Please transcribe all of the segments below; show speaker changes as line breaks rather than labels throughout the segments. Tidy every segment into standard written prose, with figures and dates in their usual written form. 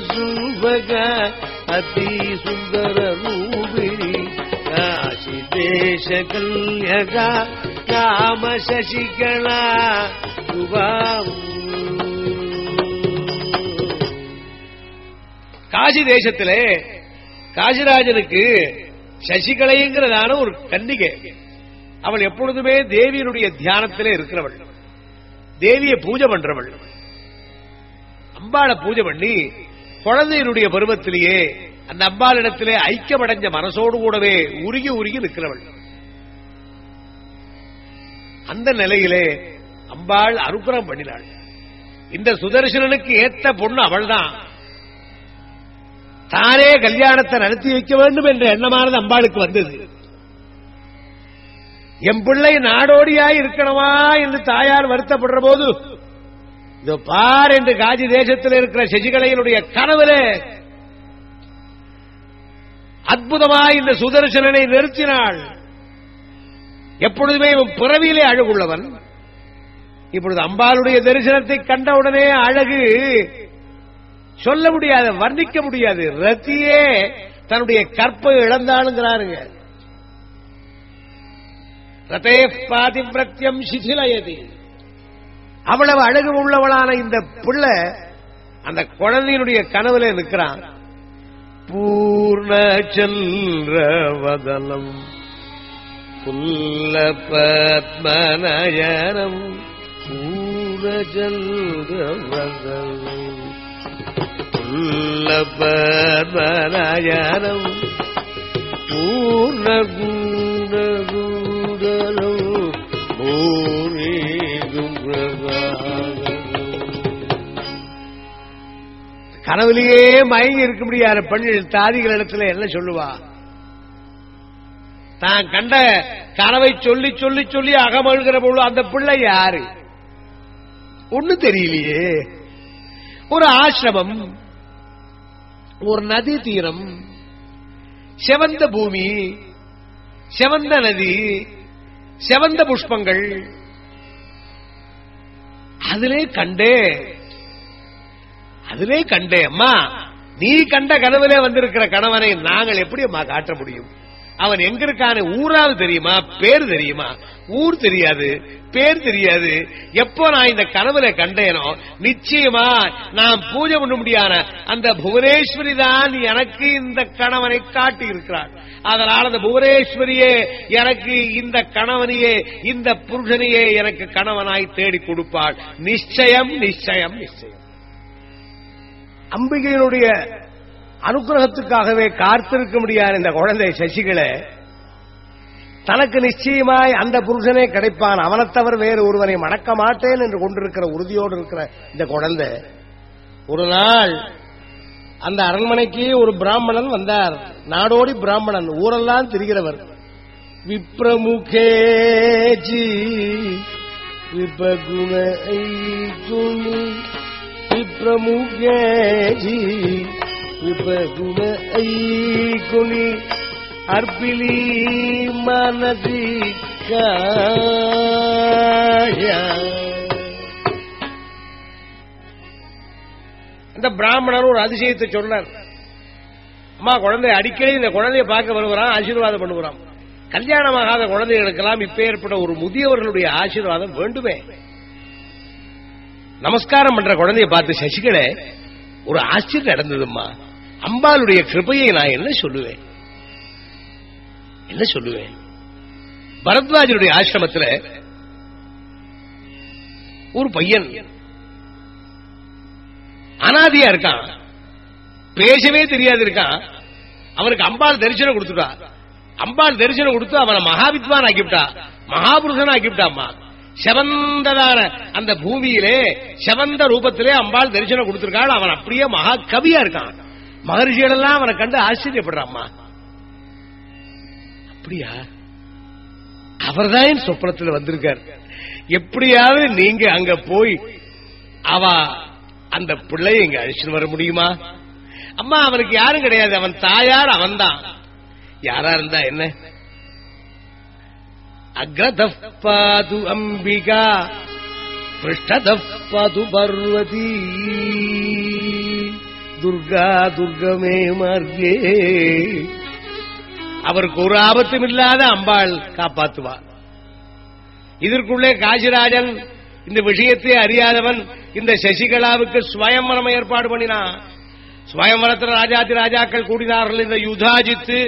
சுபக அதி சுந்தர ரூபிணி காசி தேச கல்யகா காம சசிகலா சுபாம். காசி தேசத்திலே காசிராஜனுக்கு சசிகலைங்கிறதான ஒரு கன்னிகை. அவள் எப்பொழுதுமே தேவியனுடைய தியானத்திலே இருக்கிறவள், தேவியை பூஜை பண்றவள். அம்பாளை பூஜை பண்ணி குழந்தையினுடைய பருவத்திலேயே அந்த அம்பாளிடத்திலே ஐக்கியமடைஞ்ச மனசோடு கூடவே உருகி உருகி நிற்கிறவள். அந்த நிலையிலே அம்பாள் அனுக்கிரகம் பண்ணினாள். இந்த சுதர்சனனுக்கு ஏத்த பொண்ணு அவள்தான். தானே கல்யாணத்தை நடத்தி வைக்க வேண்டும் என்ற எண்ணமானது அம்பாளுக்கு வந்தது. என் பிள்ளை நாடோடியாய் இருக்கணுமா என்று தாயார் வருத்தப்படுற போது, இதோ பார் என்று காசி தேசத்தில் இருக்கிற சசிகலையினுடைய கனவிலே அற்புதமாய் இந்த சுதர்சனனை நிறுத்தினாள். எப்பொழுதுமே இவன் பிறவியிலே அழகுள்ளவன். இப்பொழுது அம்பாளுடைய தரிசனத்தை கண்டவுடனே அழகு சொல்ல முடியாது, வர்ணிக்க முடியாது. ரத்தியே தன்னுடைய கற்பை இழந்தாளுங்கிறாருங்க. ரதே பாதிவிரத்யம் சிசிலயதி. அவ்வளவு அழகு உள்ளவளான இந்த பிள்ளை அந்த குழந்தையினுடைய கனவுல நிற்கிறான். பூர்ணச்சந்திரவதனம் புல்ல பத்மநயனம் பூர்ணச்சந்திரவதனம் புல்ல பத்மநயனம் பூர்ணகுணகுணரம் பூரீகும் கனவுலேயே மயங்கி இருக்க முடியாத பெண்கள் தாதிகள் இடத்துல என்ன சொல்லுவா? தான் கண்ட கனவை சொல்லி சொல்லி சொல்லி அகமழுகிற பொழுது அந்த பிள்ளை யாரு ஒண்ணு தெரியலையே. ஒரு ஆசிரமம், ஒரு நதி தீரம், செவந்த பூமி, செவந்த நதி, செவந்த புஷ்பங்கள், அதிலே கண்டே அம்மா. நீ கண்ட கனவிலே வந்திருக்கிற கணவனை நாங்கள் எப்படி அம்மா காட்ட முடியும்? அவன் எங்க இருக்கான ஊராவது தெரியுமா? பேர் தெரியுமா? ஊர் தெரியாது, பேர் தெரியாது. எப்போ நான் இந்த கனவுல கண்டேனோ நிச்சயமா நான் பூஜை பண்ண முடியாத அந்த புவனேஸ்வரி தான் எனக்கு இந்த கணவனை காட்டி இருக்கிறாள். அதனால் அந்த புவனேஸ்வரியே எனக்கு இந்த கணவனையே, இந்த புருஷனையே எனக்கு கணவனாய் தேடி கொடுப்பாள். நிச்சயம் நிச்சயம் நிச்சயம். அம்பிகையினுடைய அனுகிரகத்துக்காகவே காத்திருக்க முடியாத இந்த குழந்தை சசிகளை தனக்கு நிச்சயமாய் அந்த புருஷனே கிடைப்பான், அவனை தவிர வேறு ஒருவனை மணக்க மாட்டேன் என்று கொண்டிருக்கிற உறுதியோடு இருக்கிற இந்த குழந்தை ஒரு நாள் அந்த அரண்மனைக்கு ஒரு பிராமணன் வந்தார். நாடோடி பிராமணன், ஊரெல்லாம் திரிகிறவர். விப்ரமுகேஜி விபகுண விப்ரமுகேஜி விபகுண ஐகுணி அர்பிலி மனதி அந்த பிராமணர் ஒரு அதிசயத்தை சொன்னார். அம்மா, குழந்தை அடிக்கடி இந்த குழந்தைய பார்க்க வருகிறான், ஆசீர்வாதம் பண்ணுகிறான். கல்யாணமாகாத குழந்தைகளுக்கெல்லாம் இப்ப ஏற்பட்ட ஒரு முதியவர்களுடைய ஆசீர்வாதம் வேண்டுமே. நமஸ்காரம் பண்ற குழந்தைய பார்த்து சசிகலை ஒரு ஆச்சரியம் நடந்ததும்மா. அம்பாளுடைய கிருபையை நான் என்ன சொல்லுவேன்? பரத்வாஜருடைய ஆசிரமத்தில் ஒரு பையன் அனாதியா இருக்கான், பேசவே தெரியாது இருக்கான். அவனுக்கு அம்பாள் தரிசனம் கொடுத்துட்டா. அம்பாள் தரிசனம் கொடுத்து அவனை மகாவித்வான் ஆக்கிவிட்டா, மகாபுருஷன் ஆக்கிவிட்டாம்மா. செவந்ததான அந்த பூமியிலே செவந்த ரூபத்திலே அம்பாள் தரிசனம் கொடுத்திருக்காள். அவன் அப்படியே மகா கவியா இருக்கான். மகர்ஷிகள் எல்லாம் அவனை கண்டு ஆச்சரியப்படுறாம்மா. அப்படியா? அவர்தான் என் சொப்பனத்தில் வந்திருக்கார். எப்படியாவது நீங்க அங்க போய் அவ அந்த பிள்ளையை இங்க அழிச்சுன்னு வர முடியுமா? அம்மா, அவனுக்கு யாரும் கிடையாது, அவன் தாயார் அவன்தான். யாரா இருந்தா என்ன? அக்ரதப்பாது அம்பிகா பிருஷ்டதப்பாது பார்வதி துர்கா துர்கமே மார்கே. அவருக்கு ஒரு ஆபத்தும் இல்லாத அம்பாள் காப்பாத்துவார். இதற்குள்ளே காசிராஜன் இந்த விஷயத்தை அறியாதவன் இந்த சசிகலாவுக்கு ஸ்வயம்வரம் ஏற்பாடு பண்ணினான். ஸ்வயம்வரத்தில் ராஜாதி ராஜாக்கள் கூடினார்கள். இந்த யுதாஜித்து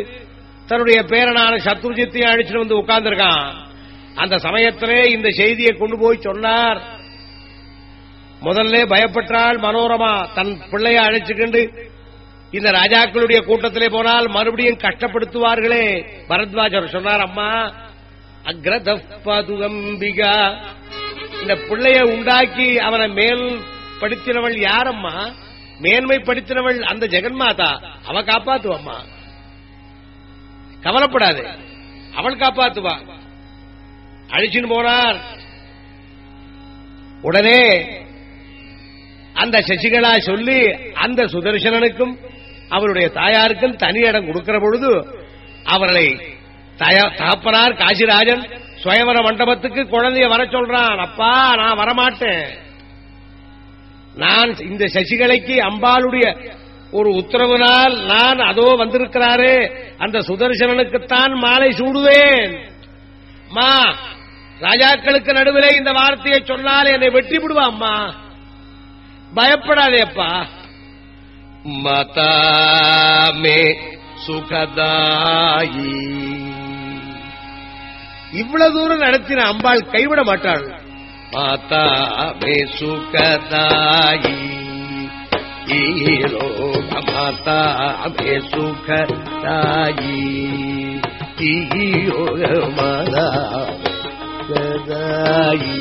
தன்னுடைய பேரனான சத்ருஜித்தை அழிச்சுட்டு வந்து உட்கார்ந்திருக்கான். அந்த சமயத்திலே இந்த செய்தியை கொண்டு போய் சொன்னார். முதல்ல பயப்பட்டால் மனோரமா தன் பிள்ளைய அழைச்சுக்கிண்டு இந்த ராஜாக்களுடைய கூட்டத்திலே போனால் மறுபடியும் கஷ்டப்படுத்துவார்களே. பரத்வாஜர் சொன்னார், அம்மா அக்ரதம்பீகா, இந்த பிள்ளைய உண்டாக்கி அவனை மேல் படுத்தினவள் யாரம்மா? மேன்மைப்படுத்தினவள் அந்த ஜெகன்மாதா. அவ காப்பாத்துவம்மா, கவலைப்படாது, அவள் காப்பாத்துவா. அழிச்சுன்னு போனார். உடனே அந்த சசிகலா சொல்லி அந்த சுதர்சனனுக்கும் அவருடைய தாயாருக்கும் தனி இடம் கொடுக்கிற பொழுது அவர்களை தகப்பனார் காசிராஜன் சுயவர மண்டபத்துக்கு குழந்தைய வர சொல்றான். அப்பா நான் வரமாட்டேன், நான் இந்த சசிகலைக்கு அம்பாளுடைய ஒரு உத்தரவினால் நான் அதோ வந்திருக்கிறாரே அந்த சுதர்சனனுக்குத்தான் மாலை சூடுவேன். அம்மா ராஜாக்களுக்கு நடுவிலே இந்த வார்த்தையை சொன்னால் என்னை வெட்டி விடுவா. அம்மா பயப்படாதே அப்பா. மதாமே சுகதாயி, இவ்வளவு தூரம் நடத்தின அம்பாள் கைவிட மாட்டாள். மாதாமே சுகதாயி மாதாமே சுகதாயி மாதாயி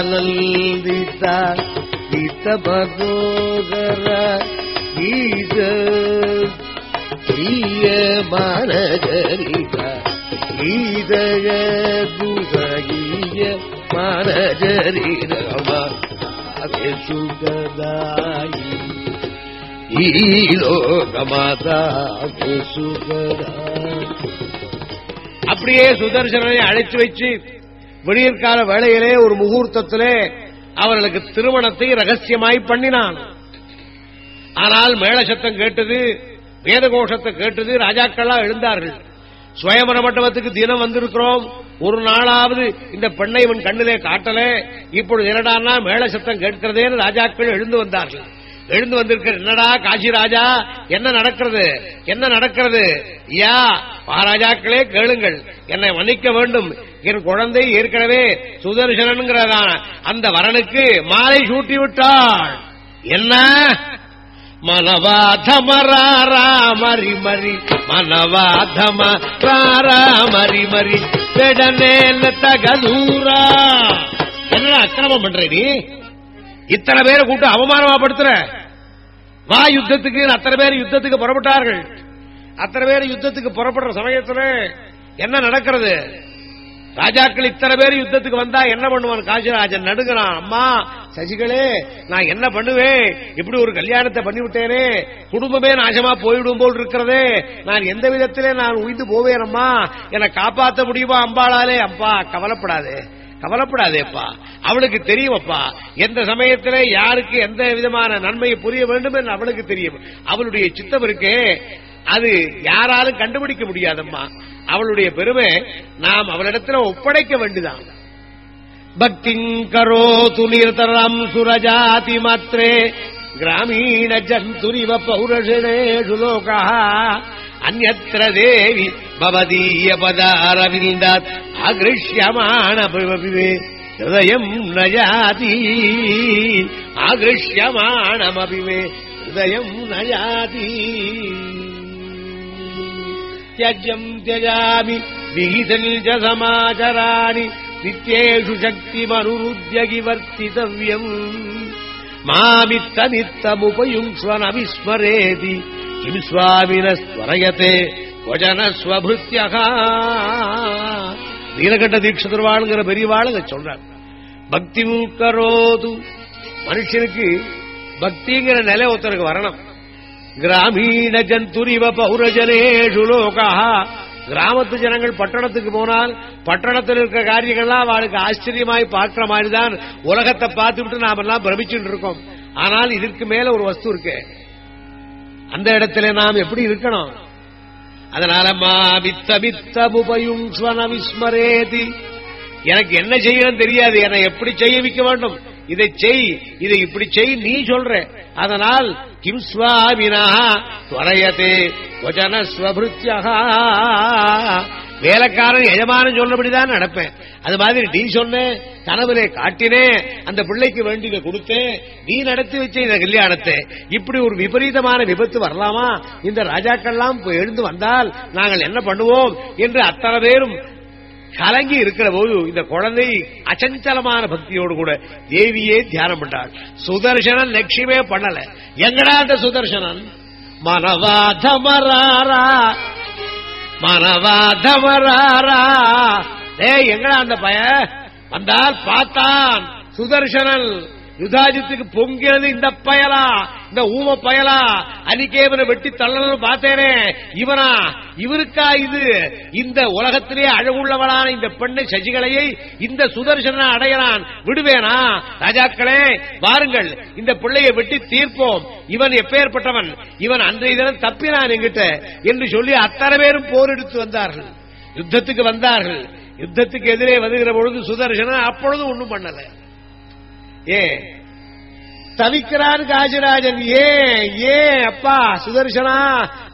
கீதானந்திதா கீத மனோகர கீத பிரிய மனஜரித கீதய குகீய மனஜரிதே சுகதாயி ஈலோகமாதா சுகதாயி. அப்படியே சுதர்சனனை அழைத்து வச்சு விடியற்கால வேளையிலே ஒரு முகூர்த்தத்திலே அவர்களுக்கு திருமணத்தை ரகசியமாய் பண்ணினான். ஆனால் மேள சத்தம் கேட்டது, வேத கோஷத்தை கேட்டது. ராஜாக்கள்லாம் எழுந்தார்கள். சுயம்பர மண்டபத்துக்கு தினம் வந்திருக்கிறோம், ஒரு நாளாவது இந்த பெண்ணை இவன் கண்ணிலே காட்டல, இப்பொழுது என்னடான்னா மேள சத்தம் கேட்கிறதேன்னு ராஜாக்கள் எழுந்து வந்தார்கள். எழுந்து வந்திருக்க, என்னடா காசி ராஜா, என்ன நடக்கிறது, என்ன நடக்கிறது? யா மகாராஜாக்களே கேளுங்கள், என்னை மன்னிக்க வேண்டும். என் குழந்தை ஏற்கனவே சுதர்சனன்கிறதான அந்த வரனுக்கு மாலை சூட்டி விட்டாள். என்ன மனவாதமரி மரி மனவாதமரி மரி தகதூரா. என்ன அக்கிரமம் பண்ற நீ? இத்தனை பேரை கூட்டு அவமானமாப்படுத்துற. வா யுத்தத்துக்கு. அத்தனை பேர் யுத்தத்துக்கு புறப்பட்டார்கள். அத்தனை பேர் யுத்தத்துக்கு புறப்படுற சமயத்தில் என்ன நடக்கிறது? ராஜாக்கள் இத்தனை பேர் யுத்தத்துக்கு வந்தா என்ன பண்ணுவான்? காசிராஜன் நடுங்கிறான். அம்மா சசிகளே, நான் என்ன பண்ணுவேன்? இப்படி ஒரு கல்யாணத்தை பண்ணிவிட்டேனே, குடும்பமே நாசமா போய்விடும் போல் இருக்கிறதே, நான் எந்த விதத்திலே நான் உயிர்ந்து போவேன்? அம்மா என்னை காப்பாற்ற முடியுமா அம்பாளாலே? அப்பா கவலைப்படாதே, கவலைப்படாதேப்பா, அவளுக்கு தெரியும் அப்பா எந்த சமயத்தில் யாருக்கு எந்த விதமான நன்மையை புரிய வேண்டும் என்று அவளுக்கு தெரியும். அவளுடைய சித்தம் இருக்கே, அது யாராலும் கண்டுபிடிக்க முடியாதம்மா. அவளுடைய பெருமை நாம் அவளிடத்தில் ஒப்படைக்க வேண்டிதான். பக்திங்கரோ துனிர்தரம் சுரஜாதி மாத்திரே கிராமீண ஜந்துரிவ பௌரஷணேஷு லோகா அந்யத்ர தேவி பவதீய பதாரவிந்தாத் ஆகிருஷ்யமான ஹிருதயம் நயாதி ஆகிருஷ்யமானமபிமே ஹிருதயம் நயாதி. த்யஜ்யம் த்யஜாமி விஹிதம் ச சமாச்சராணி நித்யேஷு சக்திமனுருத்ய கிவர்த்திதவ்யம் மாமித்தமித்தமுபயுங்ஸ்வனவிஸ்மரேதி கிம் ஸ்வாமினஸ்வரயதே வஜனஸ்வபிருத்யஹ. நீலகண்ட தீட்சிதர்வாளுங்கிற பெரியவாள் அதை சொல்றார். பக்தி கரோது, மனுஷனுக்கு பக்திங்கிற நிலை ஒருத்தருக்கு வரணும். கிராமீண ஜந்துரிவ பௌரஜனேஷு லோகா, கிராமத்து ஜனங்கள் பட்டணத்துக்கு போனால் பட்டணத்தில் இருக்கிற காரியங்கள்லாம் அவளுக்கு ஆச்சரியமாய் பார்க்கிற மாதிரிதான் உலகத்தை பார்த்துவிட்டு நாம எல்லாம் பிரமிச்சுட்டு இருக்கோம். ஆனால் இதற்கு மேல ஒரு வஸ்து இருக்கு, அந்த இடத்துல நாம் எப்படி இருக்கணும்? அதனால விஸ்மரேதி, எனக்கு என்ன செய்யணும் தெரியாது, என்னை எப்படி செய்ய வைக்க வேண்டும், இதை செய், இதை இப்படி செய் நீ சொல்ற. அதனால் கிம் ஸ்வாமினா துவரயதே வசன ஸ்வபிருத்யா, வேலைக்காரன் எஜமானன் சொன்னபடிதான் நடப்பேன். அது மாதிரி நீ சொன்ன கனவுலே காட்டினே, அந்த பிள்ளைக்கு வேண்டியதை கொடுத்தேன், நீ நடத்தி வச்ச இந்த கல்யாணத்தை. இப்படி ஒரு விபரீதமான விபத்து வரலாமா? இந்த ராஜாக்கள்லாம் எழுந்து வந்தால் நாங்கள் என்ன பண்ணுவோம் என்று அத்தனை பேரும் கலங்கி இருக்கிற போது இந்த குழந்தை அச்சஞ்சலமான பக்தியோடு கூட தேவியே தியானம் பண்றாள். சுதர்சனன் லட்சுமே பண்ணல. எங்கடா அந்த சுதர்சனன்? மனவாதமராரா மனவாதமராரா, எங்கடா அந்த பய வந்தால் பார்த்தான் சுதர்சனன். யுதாஜித்துக்கு பொங்கியது இந்த பயலா, இந்த ஊம பயலா, அனிகேவனை வெட்டி தள்ளணும் பார்த்தேனே, இவனா? இவருக்கா இது? இந்த உலகத்திலே அழகுள்ளவளான இந்த பெண்ணை சசிகலையை இந்த சுதர்சன அடையலான் விடுவேனா? ராஜாக்களே வாருங்கள், இந்த பிள்ளையை வெட்டி தீர்ப்போம். இவன் எப்பேற்பட்டவன்? இவன் அன்றைய தினம் தப்பினான் என்கிட்ட என்று சொல்லி அத்தனை பேரும் போரெடுத்து வந்தார்கள், யுத்தத்துக்கு வந்தார்கள். யுத்தத்துக்கு எதிரே வருகிற பொழுது சுதர்சனன் அப்பொழுதும் ஒண்ணும் பண்ணல. தவிக்கிறான் காசிராஜன். ஏன் அப்பா சுதர்சனா,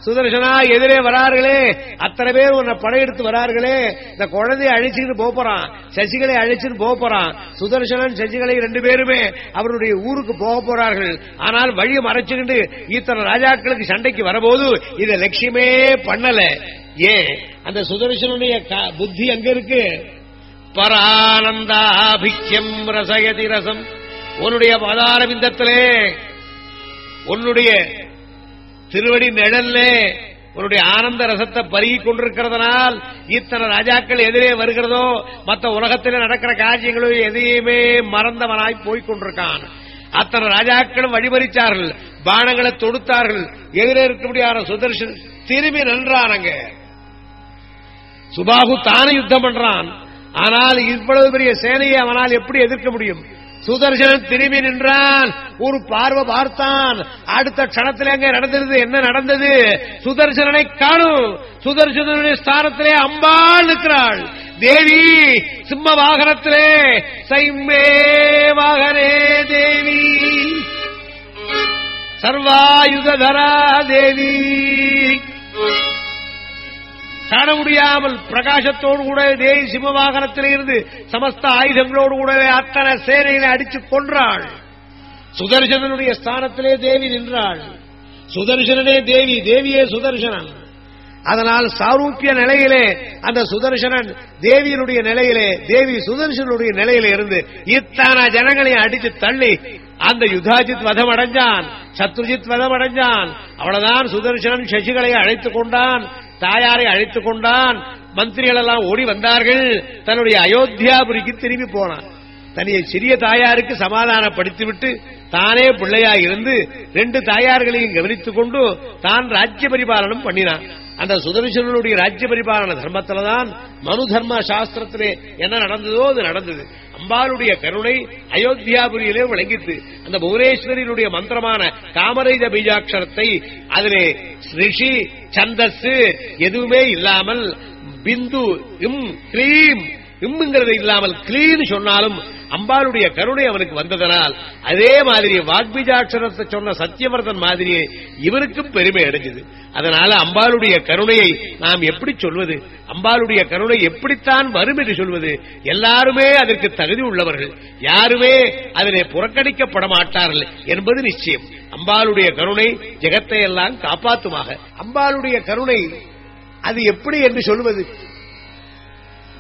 சுதர்சனா எதிரே வரார்களே, அத்தனை பேர் உன்னை படையெடுத்து வரார்களே, இந்த குழந்தையை அழிச்சுட்டு போறான், சசிகளை அழிச்சுட்டு போறான். சுதர்சனன் சசிகளை 2 பேருமே அவருடைய ஊருக்கு போக போறார்கள். ஆனால் வழியை மறைச்சுக்கிட்டு இத்தனை ராஜாக்களுக்கு சண்டைக்கு வரபோது இதை லட்சுமே பண்ணல. ஏன்? அந்த சுதர்சனுடைய புத்தி அங்க இருக்கு. பரானந்தாபிக்யம் ரசயதி ரசம், உன்னுடைய பாதார விந்தத்திலே, உன்னுடைய திருவடி நிழல்லே உன்னுடைய ஆனந்த ரசத்தை பருகிக் கொண்டிருக்கிறதுனால் இத்தனை ராஜாக்கள் எதிரே வருகிறதோ மற்ற உலகத்தில் நடக்கிற காட்சிகளோ எதையுமே மறந்தவனாய் போய்கொண்டிருக்கான். அத்தனை ராஜாக்களும் வழிமறிச்சார்கள், பானங்களை தொடுத்தார்கள். எதிரே இருக்கக்கூடியான சுதர்சன் திரும்பி நின்றானங்க. சுபாகு தானே யுத்தம் பண்றான். ஆனால் இவ்வளவு பெரிய சேனையை அவனால் எப்படி எதிர்க்க முடியும்? சுதர்சனன் திரும்பி நின்றான், ஒரு பார்வை பார்த்தான். அடுத்த க்ஷணத்திலே அங்கே நடந்தது என்ன நடந்தது? சுதர்சனனை காணும். சுதர்சனனுடைய ஸ்தானத்திலே அம்பாள் இருக்கிறாள். தேவி சிம்ம வாகனத்திலே, சைமே வாகனே தேவி, சர்வாயுதரா தேவி. காண முடியாமல் பிரகாசத்தோடு கூட தேவி சிம்ம வாகனத்தில் இருந்து சமஸ்த ஆயுதங்களோடு கூடவே அத்தனை சேனையில அடிச்சு கொன்றாள். சுதர்சனனுடைய ஸ்தானத்திலே தேவி நின்றாள். சுதர்சனனே தேவி, தேவியே சுதர்சனன். அதனால் சாரூப்பிய நிலையிலே அந்த சுதர்சனன் தேவியினுடைய நிலையிலே, தேவி சுதர்சனுடைய நிலையிலே இருந்து இத்தனை ஜனங்களை அடித்து தள்ளி அந்த யுதாஜித் வதம் அடைஞ்சான், சத்ருஜித் வதம் அடைஞ்சான். அவ்வளவுதான். சுதர்சனன் சசிகளை அழைத்துக் கொண்டான், தாயாரை அழைத்துக் கொண்டான். மந்திரிகள் எல்லாம் ஓடி வந்தார்கள். தன்னுடைய அயோத்தியாபுரிக்கு திரும்பி போனான். தன்னுடைய சிறிய தாயாருக்கு சமாதானப்படுத்திவிட்டு தானே பிள்ளையாய் இருந்து 2 தாயார்களையும் கவனித்துக் கொண்டு தான் ராஜ்ய பரிபாலனம் பண்ணினான். அந்த சுதர்சனுடைய ராஜ்ய பரிபாலன தர்மத்தில்தான் மனு தர்ம சாஸ்திரத்திலே என்ன நடந்ததோ அது நடந்தது. அம்பாளுடைய கருணை அயோத்தியாபுரியிலே விளங்கித்து அந்த புவனேஸ்வரியினுடைய மந்திரமான காமரைஜ பீஜாட்சரத்தை அதிலே ரிஷி சந்தஸ் எதுவுமே இல்லாமல் பிந்து இம் கிளீம் இம்ங்கிறது இல்லாமல் கிளீன்னு சொன்னாலும் அம்பாளுடைய கருணை அவனுக்கு வந்ததனால் அதே மாதிரி வாக்பீஜாட்சரத்தை சொன்ன சத்தியவர்தன் மாதிரியே இவருக்கும் பெருமை அடைஞ்சது. அதனால அம்பாளுடைய கருணையை நாம் எப்படி சொல்வது? அம்பாளுடைய கருணை எப்படித்தான் வரும் என்று சொல்வது? எல்லாருமே அதற்கு தகுதி உள்ளவர்கள், யாருமே அதிலே புறக்கணிக்கப்பட மாட்டார்கள் என்பது நிச்சயம். அம்பாளுடைய கருணை ஜெகத்தை எல்லாம் காப்பாற்றுமாக. அம்பாளுடைய கருணை அது எப்படி என்று சொல்வது?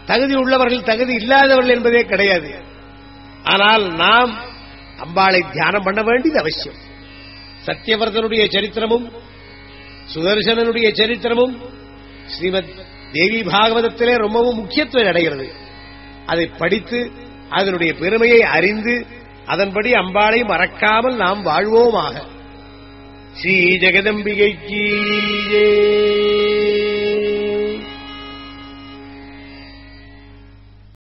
தகுதி உள்ளவர்கள் தகுதி இல்லாதவர்கள் என்பதே கிடையாது. ஆனால் நாம் அம்பாளை தியானம் பண்ண வேண்டியது அவசியம். சத்தியவர்தனுடைய சரித்திரமும் சுதர்சனனுடைய சரித்திரமும் ஸ்ரீமத் தேவி பாகவதத்திலே ரொம்பவும் முக்கியத்துவம் அடைகிறது. அதை படித்து அதனுடைய பெருமையை அறிந்து அதன்படி அம்பாளை மறக்காமல் நாம் வாழ்வோமாக. ஸ்ரீ ஜெகதம்பிகைக்கு